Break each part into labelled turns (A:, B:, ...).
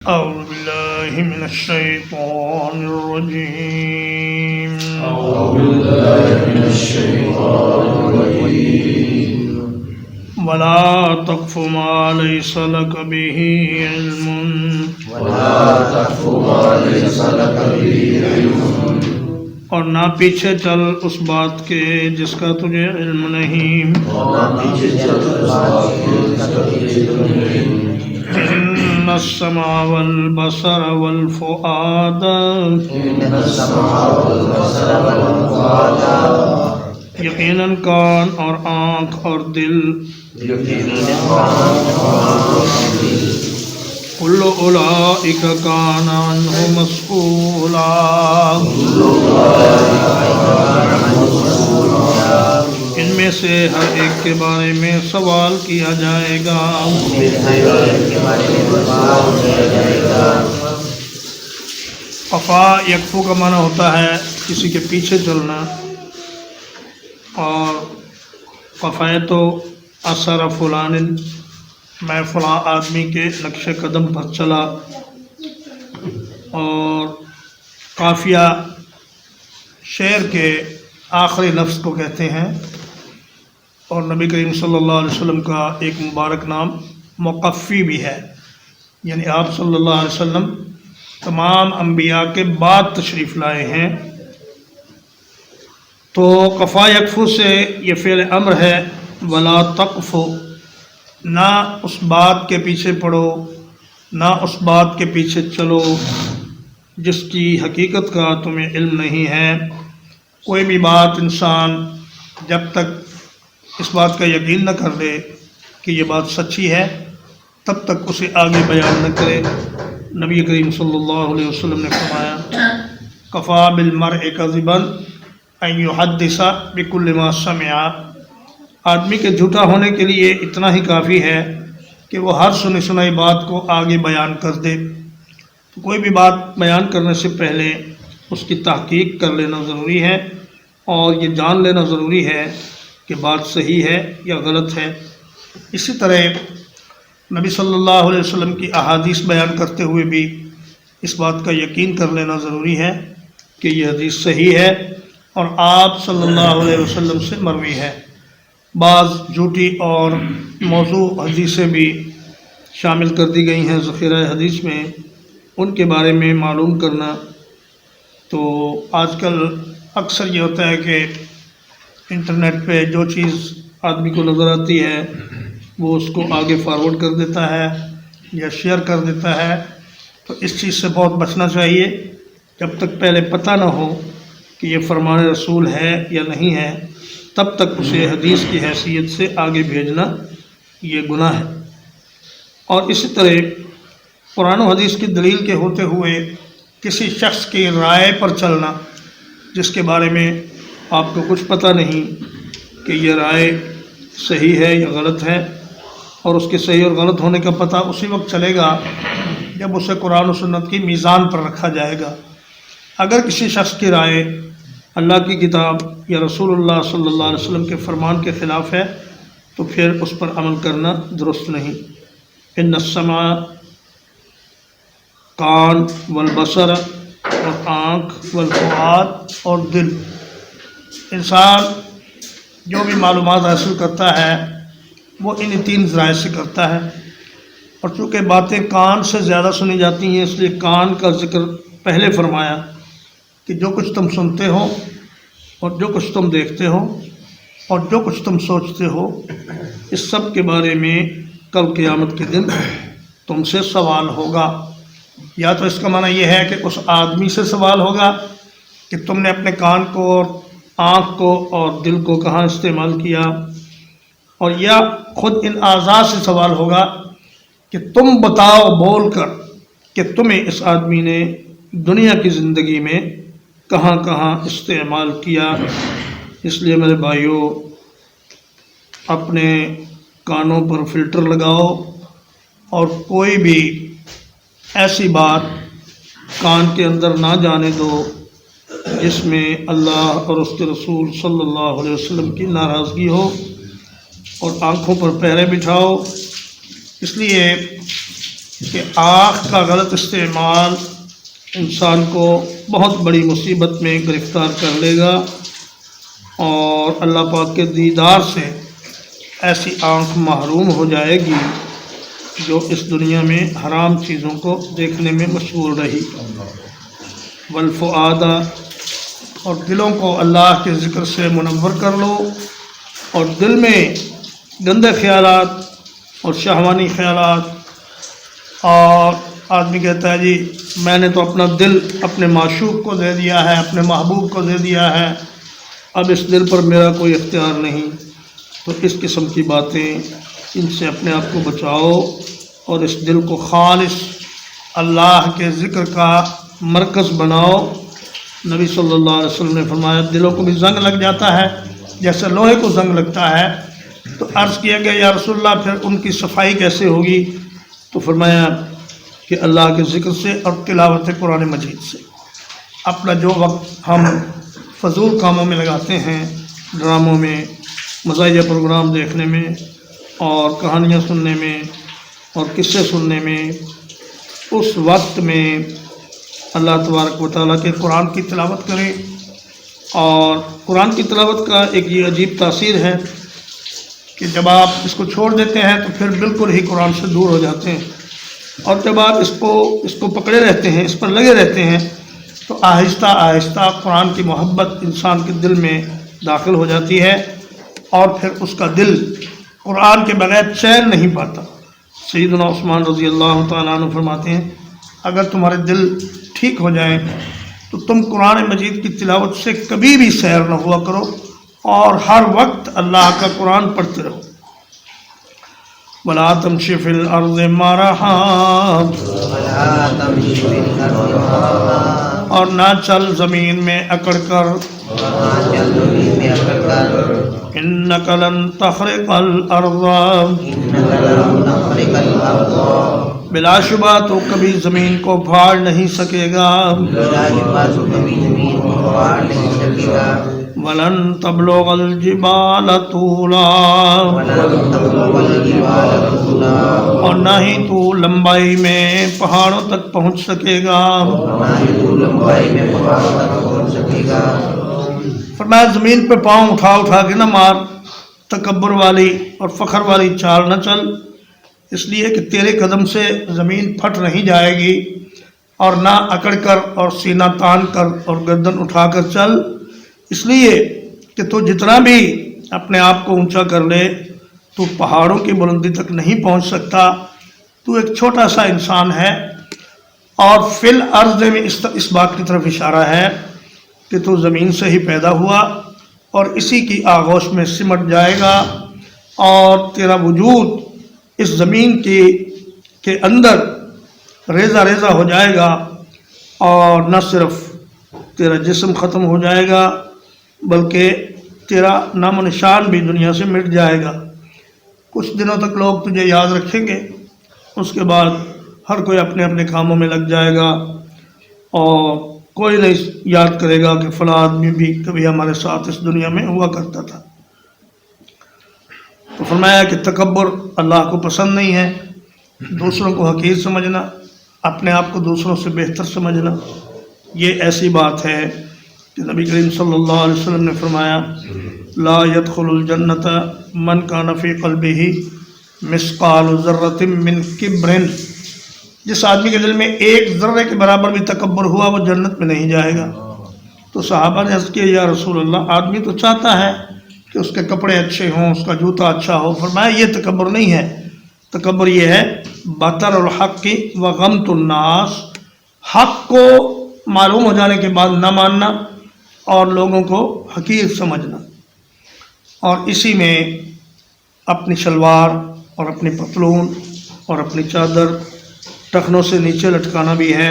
A: أعوذ بالله من الشيطان الرجيم
B: أعوذ بالله من الشيطان الرجيم
A: ولا تقف ما ليس لك به علم
B: ولا تقف ما ليس لك به علم
A: اور نہ پیچھے چل اس بات کے جس کا تجھے علم نہیں
B: اور نہ پیچھے چل اس بات کے جس کا تجھے علم نہیں
A: إن السمع والبصر والفؤاد
B: إن السمع والبصر والفؤاد
A: یقیناً کان اور آنکھ اور دل کل اولئک کان عنہ مسئولا ان میں سے ہر ایک کے بارے میں سوال کیا جائے گا قفا یکفو کا معنی ہوتا ہے کسی کے پیچھے چلنا، اور قفیت اثر فلان، میں فلاں آدمی کے نقش قدم پر چلا، اور قافیہ شعر کے آخری لفظ کو کہتے ہیں، اور نبی کریم صلی اللہ علیہ وسلم کا ایک مبارک نام مقفی بھی ہے، یعنی آپ صلی اللہ علیہ وسلم تمام انبیاء کے بعد تشریف لائے ہیں۔ تو قفا یکفو سے یہ فعل امر ہے، ولا تقف، نہ اس بات کے پیچھے پڑو، نہ اس بات کے پیچھے چلو جس کی حقیقت کا تمہیں علم نہیں ہے۔ کوئی بھی بات انسان جب تک اس بات کا یقین نہ کر لے کہ یہ بات سچی ہے تب تک اسے آگے بیان نہ کرے۔ نبی کریم صلی اللہ علیہ وسلم نے فرمایا کفا بالمرء کذبا ان یحدث بکل ما سمع، آدمی کے جھوٹا ہونے کے لیے اتنا ہی کافی ہے کہ وہ ہر سنی سنائی بات کو آگے بیان کر دے۔ تو کوئی بھی بات بیان کرنے سے پہلے اس کی تحقیق کر لینا ضروری ہے، اور یہ جان لینا ضروری ہے کہ بات صحیح ہے یا غلط ہے۔ اسی طرح نبی صلی اللہ علیہ وسلم کی احادیث بیان کرتے ہوئے بھی اس بات کا یقین کر لینا ضروری ہے کہ یہ حدیث صحیح ہے اور آپ صلی اللہ علیہ وسلم سے مروی ہے۔ بعض جھوٹی اور موضوع حدیثیں بھی شامل کر دی گئی ہیں ذخیرہ حدیث میں، ان کے بارے میں معلوم کرنا۔ تو آج کل اکثر یہ ہوتا ہے کہ انٹرنیٹ پہ جو چیز آدمی کو نظر آتی ہے وہ اس کو آگے فارورڈ کر دیتا ہے یا شیئر کر دیتا ہے، تو اس چیز سے بہت بچنا چاہیے۔ جب تک پہلے پتہ نہ ہو کہ یہ فرمان رسول ہے یا نہیں ہے تب تک اسے حدیث کی حیثیت سے آگے بھیجنا یہ گناہ ہے۔ اور اسی طرح قرآن و حدیث کی دلیل کے ہوتے ہوئے کسی شخص کی رائے پر چلنا جس کے بارے میں آپ کو کچھ پتہ نہیں کہ یہ رائے صحیح ہے یا غلط ہے، اور اس کے صحیح اور غلط ہونے کا پتہ اسی وقت چلے گا جب اسے قرآن و سنت کی میزان پر رکھا جائے گا۔ اگر کسی شخص کی رائے اللہ کی کتاب یا رسول اللہ صلی اللہ علیہ وسلم کے فرمان کے خلاف ہے تو پھر اس پر عمل کرنا درست نہیں۔ ان السمع، کان، والبصر، اور آنکھ، والفؤاد، اور دل، انسان جو بھی معلومات حاصل کرتا ہے وہ ان تین ذرائع سے کرتا ہے، اور چونکہ باتیں کان سے زیادہ سنی جاتی ہیں اس لیے کان کا ذکر پہلے فرمایا کہ جو کچھ تم سنتے ہو اور جو کچھ تم دیکھتے ہو اور جو کچھ تم سوچتے ہو اس سب کے بارے میں کل قیامت کے دن تم سے سوال ہوگا۔ یا تو اس کا معنی یہ ہے کہ اس آدمی سے سوال ہوگا کہ تم نے اپنے کان کو اور آنکھ کو اور دل کو کہاں استعمال کیا، اور یا خود ان اعضاء سے سوال ہوگا کہ تم بتاؤ بول کر کہ تمہیں اس آدمی نے دنیا کی زندگی میں کہاں کہاں استعمال کیا۔ اس لیے میرے بھائیوں، اپنے کانوں پر فلٹر لگاؤ اور کوئی بھی ایسی بات کان کے اندر نہ جانے دو جس میں اللہ اور اس کے رسول صلی اللہ علیہ وسلم کی ناراضگی ہو، اور آنکھوں پر پہرے بٹھاؤ۔ اس لیے کہ آنکھ کا غلط استعمال انسان کو بہت بڑی مصیبت میں گرفتار کر لے گا، اور اللہ پاک کے دیدار سے ایسی آنکھ محروم ہو جائے گی جو اس دنیا میں حرام چیزوں کو دیکھنے میں مشغول رہی۔ والفؤاد، اور دلوں کو اللہ کے ذکر سے منور کر لو، اور دل میں گندے خیالات اور شہوانی خیالات، اور آدمی کہتا ہے جی میں نے تو اپنا دل اپنے معشوق کو دے دیا ہے، اپنے محبوب کو دے دیا ہے، اب اس دل پر میرا کوئی اختیار نہیں، تو اس قسم کی باتیں ان سے اپنے آپ کو بچاؤ، اور اس دل کو خالص اللہ کے ذکر کا مرکز بناؤ۔ نبی صلی اللہ علیہ وسلم نے فرمایا دلوں کو بھی زنگ لگ جاتا ہے جیسے لوہے کو زنگ لگتا ہے، تو عرض کیا گیا یا رسول اللہ پھر ان کی صفائی کیسے ہوگی؟ تو فرمایا کہ اللہ کے ذکر سے اور تلاوت قرآن مجید سے۔ اپنا جو وقت ہم فضول کاموں میں لگاتے ہیں، ڈراموں میں، مزاحیہ پروگرام دیکھنے میں، اور کہانیاں سننے میں، اور قصے سننے میں، اس وقت میں اللہ تبارک و تعالیٰ کے قرآن کی تلاوت کریں۔ اور قرآن کی تلاوت کا ایک یہ عجیب تاثیر ہے کہ جب آپ اس کو چھوڑ دیتے ہیں تو پھر بالکل ہی قرآن سے دور ہو جاتے ہیں، اور جب آپ اس کو پکڑے رہتے ہیں، اس پر لگے رہتے ہیں، تو آہستہ آہستہ قرآن کی محبت انسان کے دل میں داخل ہو جاتی ہے، اور پھر اس کا دل قرآن کے بغیر چین نہیں پاتا۔ سیدنا عثمان رضی اللہ تعالیٰ عنہ فرماتے ہیں اگر تمہارے دل ٹھیک ہو جائیں تو تم قرآن مجید کی تلاوت سے کبھی بھی سیر نہ ہوا کرو، اور ہر وقت اللہ کا قرآن پڑھتے رہو۔ وَلَا تَمْشِ فِي الْأَرْضِ مَرَحًا، اور نہ چل زمین میں اکڑ کر، إِنَّكَ لَن تَخْرِقَ الْأَرْضَ، بلا شبہ تو کبھی زمین کو پھاڑ نہیں سکے گا، وَلَن تَبْلُغَ الْجِبَالَ طُولًا، اور نہ ہی تو لمبائی میں پہاڑوں تک پہنچ سکے گا۔ فرمایا زمین پہ پاؤں اٹھا اٹھا کے نہ مار، تکبر والی اور فخر والی چال نہ چل، اس لیے کہ تیرے قدم سے زمین پھٹ نہیں جائے گی، اور نہ اکڑ کر اور سینہ تان کر اور گردن اٹھا کر چل، اس لیے کہ تو جتنا بھی اپنے آپ کو اونچا کر لے تو پہاڑوں کی بلندی تک نہیں پہنچ سکتا، تو ایک چھوٹا سا انسان ہے۔ اور فی الارض میں اس بات کی طرف اشارہ ہے کہ تو زمین سے ہی پیدا ہوا اور اسی کی آغوش میں سمٹ جائے گا، اور تیرا وجود اس زمین کے اندر ریزہ ریزہ ہو جائے گا، اور نہ صرف تیرا جسم ختم ہو جائے گا بلکہ تیرا نام و نشان بھی دنیا سے مٹ جائے گا۔ کچھ دنوں تک لوگ تجھے یاد رکھیں گے، اس کے بعد ہر کوئی اپنے اپنے کاموں میں لگ جائے گا، اور کوئی نہیں یاد کرے گا کہ فلاں آدمی بھی کبھی ہمارے ساتھ اس دنیا میں ہوا کرتا تھا۔ تو فرمایا کہ تکبر اللہ کو پسند نہیں ہے، دوسروں کو حقیر سمجھنا، اپنے آپ کو دوسروں سے بہتر سمجھنا، یہ ایسی بات ہے کہ نبی کریم صلی اللہ علیہ وسلم نے فرمایا لا يدخل الجنت من کان فی قلبہ مثقال ذرۃ من کبر، جس آدمی کے دل میں ایک ذرے کے برابر بھی تکبر ہوا وہ جنت میں نہیں جائے گا۔ تو صحابہ نے عرض کیا یا رسول اللہ آدمی تو چاہتا ہے کہ اس کے کپڑے اچھے ہوں، اس کا جوتا اچھا ہو، فرمایا یہ تکبر نہیں ہے، تکبر یہ ہے بطر الحق وغمط الناس، حق کو معلوم ہو جانے کے بعد نہ ماننا اور لوگوں کو حقیر سمجھنا، اور اسی میں اپنی شلوار اور اپنی پتلون اور اپنی چادر ٹخنوں سے نیچے لٹکانا بھی ہے۔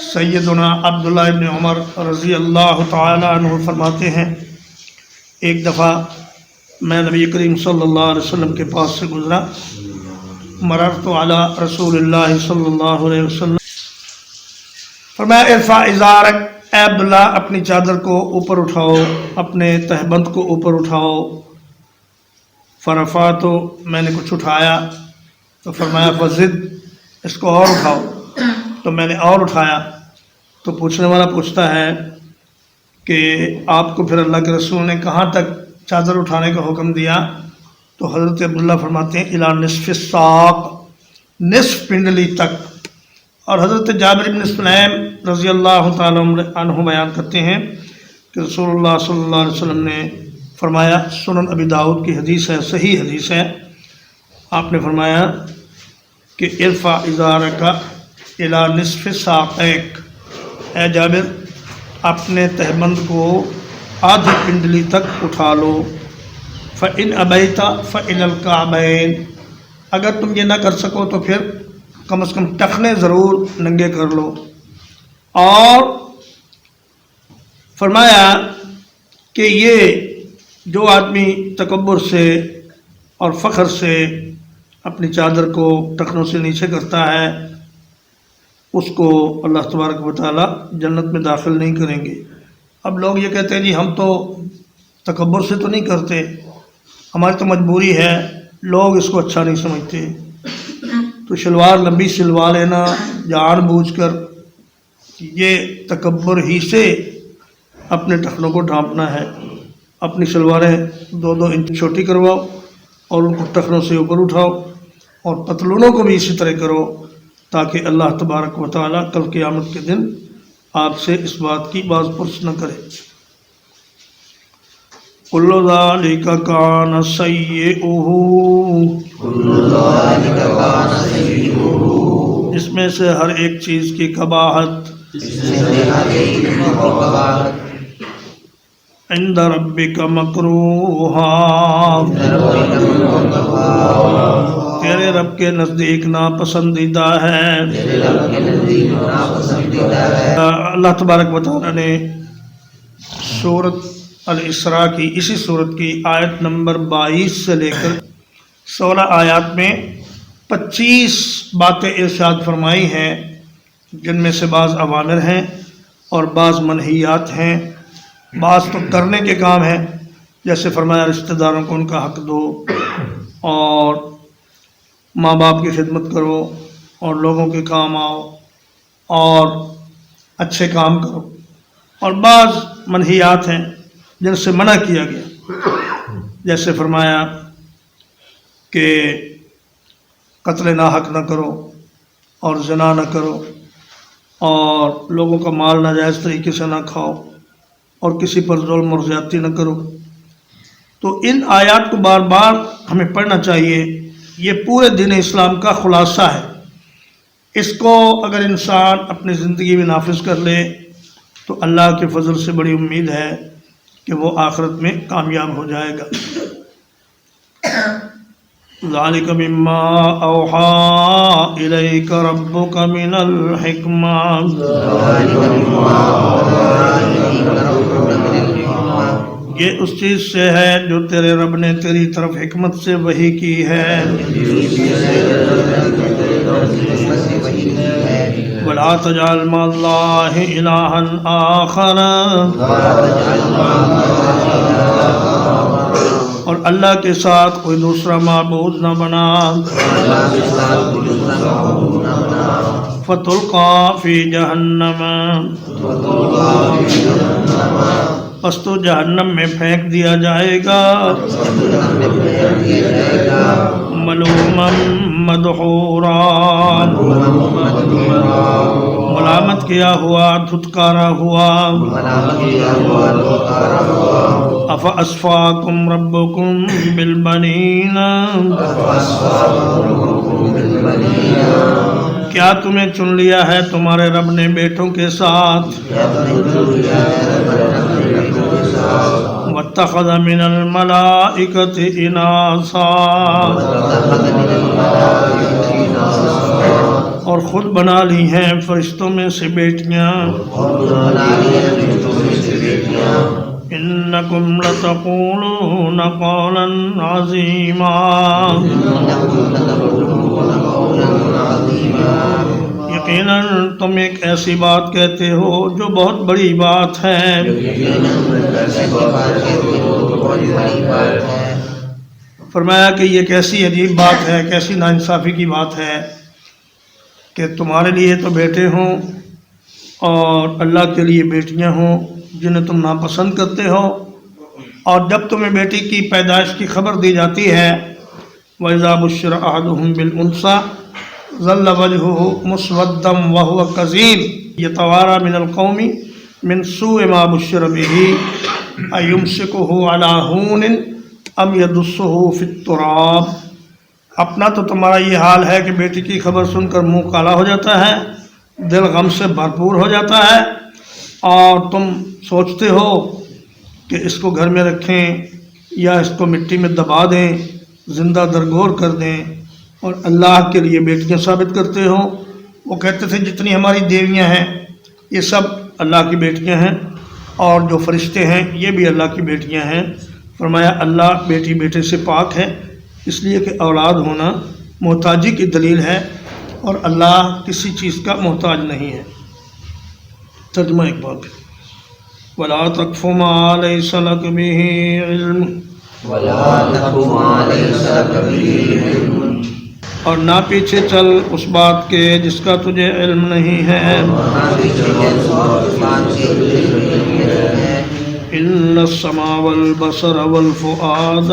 A: سیدنا عبداللہ ابن عمر رضی اللہ تعالی عنہ فرماتے ہیں ایک دفعہ میں نبی کریم صلی اللہ علیہ وسلم کے پاس سے گزرا، مررت علی رسول اللہ صلی اللہ علیہ وسلم، فرمایا ارفع ازارک، اے عبداللہ اپنی چادر کو اوپر اٹھاؤ، اپنے تہبند کو اوپر اٹھاؤ۔ فرفعت، تو میں نے کچھ اٹھایا، تو فرمایا فزد، اس کو اور اٹھاؤ۔ تو میں نے اور اٹھایا تو پوچھنے والا پوچھتا ہے کہ آپ کو پھر اللہ کے رسول نے کہاں تک چادر اٹھانے کا حکم دیا؟ تو حضرت عبداللہ فرماتے ہیں الی نصف الساق، نصف پنڈلی تک۔ اور حضرت جابر بن سلیم رضی اللہ تعالیٰ عنہ بیان کرتے ہیں کہ رسول اللہ صلی اللہ علیہ وسلم نے فرمایا، سنن ابی داؤد کی حدیث ہے، صحیح حدیث ہے، آپ نے فرمایا کہ ارفع ازارک الی نصف ساقیک، اے جابر اپنے تہبند کو آدھی پنڈلی تک اٹھا لو۔ فَإِنْ أَبَيْتَ فَإِلَى الْكَعْبَيْنِ، اگر تم یہ نہ کر سکو تو پھر کم از کم ٹخنے ضرور ننگے کر لو۔ اور فرمایا کہ یہ جو آدمی تکبر سے اور فخر سے اپنی چادر کو ٹخنوں سے نیچے کرتا ہے اس کو اللہ تبارک و تعالیٰ جنت میں داخل نہیں کریں گے۔ اب لوگ یہ کہتے ہیں جی ہم تو تکبر سے تو نہیں کرتے، ہماری تو مجبوری ہے، لوگ اس کو اچھا نہیں سمجھتے، تو شلوار لمبی سلوا لینا جان بوجھ کر، یہ تکبر ہی سے اپنے ٹخنوں کو ڈھانپنا ہے۔ اپنی شلواریں 2-2 انچ چھوٹی کرواؤ اور ان کو ٹخنوں سے اوپر اٹھاؤ، اور پتلونوں کو بھی اسی طرح کرو، تاکہ اللہ تبارک و تعالیٰ کل قیامت کے دن آپ سے اس بات کی باز پرس نہ کرے۔ کل ذالک کان سیئہ، اس میں سے ہر ایک چیز کی قباحت عند ربک مکروہا، تیرے رب کے نزدیک ناپسندیدہ ہے۔ اللہ تبارک و تعالیٰ نے سورۃ الاسراء کی اسی سورت کی آیت نمبر 22 سے لے کر 16 آیات میں 25 باتیں ارشاد فرمائی ہیں، جن میں سے بعض اوامر ہیں اور بعض منہیات ہیں۔ بعض تو کرنے کے کام ہیں، جیسے فرمایا رشتہ داروں کو ان کا حق دو، اور ماں باپ کی خدمت کرو، اور لوگوں کے کام آؤ، اور اچھے کام کرو۔ اور بعض منہیات ہیں جن سے منع کیا گیا، جیسے فرمایا کہ قتل ناحق نہ کرو، اور زنا نہ کرو، اور لوگوں کا مال ناجائز طریقے سے نہ کھاؤ، اور کسی پر ظلم اور زیادتی نہ کرو۔ تو ان آیات کو بار بار ہمیں پڑھنا چاہیے، یہ پورے دین اسلام کا خلاصہ ہے۔ اس کو اگر انسان اپنی زندگی میں نافذ کر لے تو اللہ کے فضل سے بڑی امید ہے کہ وہ آخرت میں کامیاب ہو جائے گا۔ ذالک مما اوحی الیک ربک من الحکمہ، یہ اس چیز سے ہے جو تیرے رب نے تیری طرف حکمت سے وحی کی ہے۔ وَلَا تَجْعَلْ مَعَ اللَّهِ إِلَٰهًا آخَرَ، اور اللہ کے ساتھ کوئی دوسرا معبود نہ بنا۔ فَتُلْقَىٰ فِي جَهَنَّمَ، پس تو جہنم میں پھینک دیا جائے گا۔ ملوما مدحورا، ملامت کیا ہوا، دھتکارا ہوا۔ افاسفاکم ربکم بالبنین، کیا تمہیں چن لیا ہے تمہارے رب نے بیٹوں کے ساتھ؟ واتخذ من الملائکۃ اناثا، اور خود بنا لی ہیں فرشتوں میں سے بیٹیاں۔ انکم لتقولون قولا عظیما، یقیناً تم ایک ایسی بات کہتے ہو جو بہت بڑی بات ہے۔ فرمایا کہ یہ کیسی عجیب بات ہے، کیسی ناانصافی کی بات ہے کہ تمہارے لیے تو بیٹے ہوں اور اللہ کے لیے بیٹیاں ہوں جنہیں تم ناپسند کرتے ہو، اور جب تمہیں بیٹی کی پیدائش کی خبر دی جاتی ہے وَإِذَا بُشِّرَ أَحَدُهُم بِالْأُنثىٰ ظَلَّ وَجْهُهُ مُسْوَدًّا وَهُوَ كَظِيمٌ يَتَوَارَىٰ مِنَ الْقَوْمِ مِنْ سُوءِ مَا بُشِّرَ بِهِ أَيُمْسِكُهُ عَلَىٰ هُونٍ أَمْ يَدُسُّهُ فِي التُّرَابِ۔ اپنا تو تمہارا یہ حال ہے کہ بیٹی کی خبر سن کر منہ کالا ہو جاتا ہے، دل غم سے بھرپور ہو جاتا ہے، اور تم سوچتے ہو کہ اس کو گھر میں رکھیں یا اس کو مٹی میں دبا دیں، زندہ درگور کر دیں، اور اللہ کے لیے بیٹیاں ثابت کرتے ہو۔ وہ کہتے تھے جتنی ہماری دیویاں ہیں یہ سب اللہ کی بیٹیاں ہیں، اور جو فرشتے ہیں یہ بھی اللہ کی بیٹیاں ہیں۔ فرمایا اللہ بیٹی بیٹے سے پاک ہے، اس لیے کہ اولاد ہونا محتاجی کی دلیل ہے، اور اللہ کسی چیز کا محتاج نہیں ہے۔ ترجمہ ایک بار پھر، وَلَا تَقْفُ مَا لَيْسَ لَكَ بِهِ عِلْمٌ
B: وَلَا تَقْفُ مَا لَيْسَ لَكَ بِهِ عِلْمٌ،
A: اور نہ پیچھے چل اس بات کے جس کا تجھے علم نہیں ہے۔ إِنَّ السَّمْعَ وَالْبَصَرَ وَالْفُؤَادَ،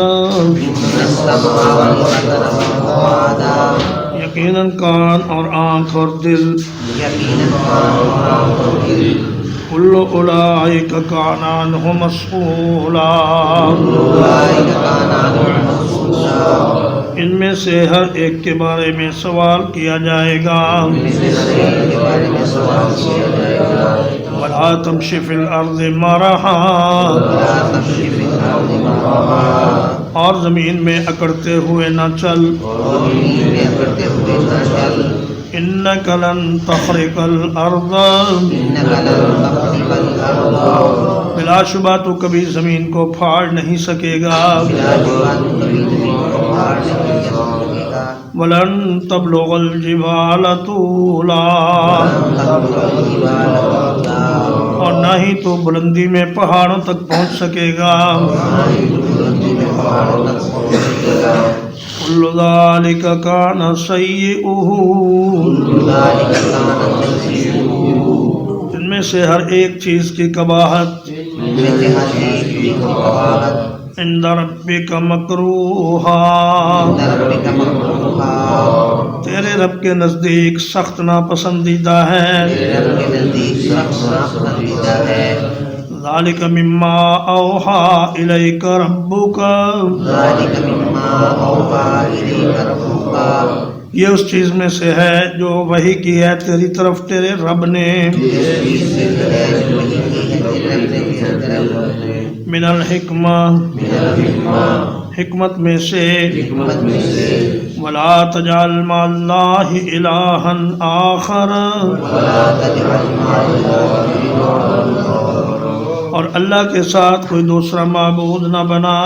A: یقیناً کان اور آنکھ اور دل، كُلُّ أُولَٰئِكَ كَانَ عَنْهُ مسئولا، ان میں سے ہر ایک کے بارے میں سوال کیا جائے گا۔ وَلَا تَمْشِ فِي الْأَرْضِ مَرَحًا، اور زمین میں اکڑتے ہوئے نہ چل۔ إِنَّكَ لَن تَخْرِقَ الْأَرْضَ، بلا شبہ تو کبھی زمین کو پھاڑ نہیں سکے گا۔ وَلَن تَبْلُغَ الْجِبَالَ طُولًا، اور نہ ہی تو بلندی میں پہاڑوں تک پہنچ سکے گا۔ كُلُّ ذَلِكَ كَانَ سَيِّئُهُ، ان میں سے ہر ایک چیز کی قباحت عند ربک مکروہا، تیرے رب کے نزدیک سخت ناپسندیدہ ہے۔ ذالک مما اوحی الیک ربک، یہ اس چیز میں سے ہے جو وحی کی ہے تیری طرف تیرے رب نے۔ من الحکمہ، حکمت میں سے۔ ولا تجعل مع اللہ الہا آخر، اور اللہ کے ساتھ کوئی دوسرا معبود نہ بنا۔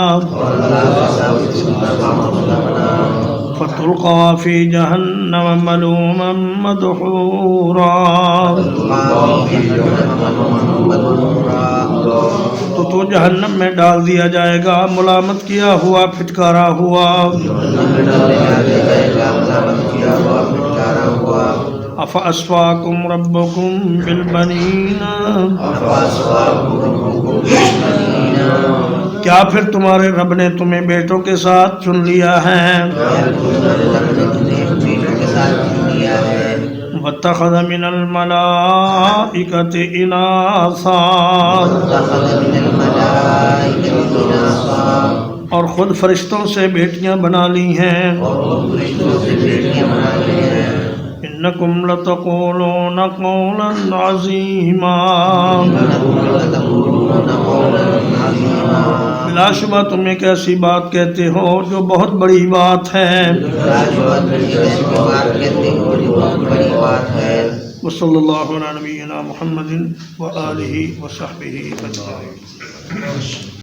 A: فتلقى في جهنم ملوما مدحورا، تو جہنم میں ڈال دیا جائے گا ملامت کیا ہوا، پھٹکارا ہوا۔ افاسفاکم ربکم بالبنین، کیا پھر تمہارے رب نے تمہیں بیٹوں کے ساتھ چن لیا ہے؟ وَاتَّخَذَ مِنَ الْمَلَائِكَةِ إِنَاثًا، اور خود فرشتوں سے بیٹیاں بنا لی ہیں۔ إِنَّكُمْ لَتَقُولُونَ قَوْلًا عَظِيمًا، بلا شبہ تم ایک ایسی بات کہتے ہو جو بہت بڑی بات ہے۔ وصلی اللہ علی نبینا محمد وآلہ وصحبہ اجمعین۔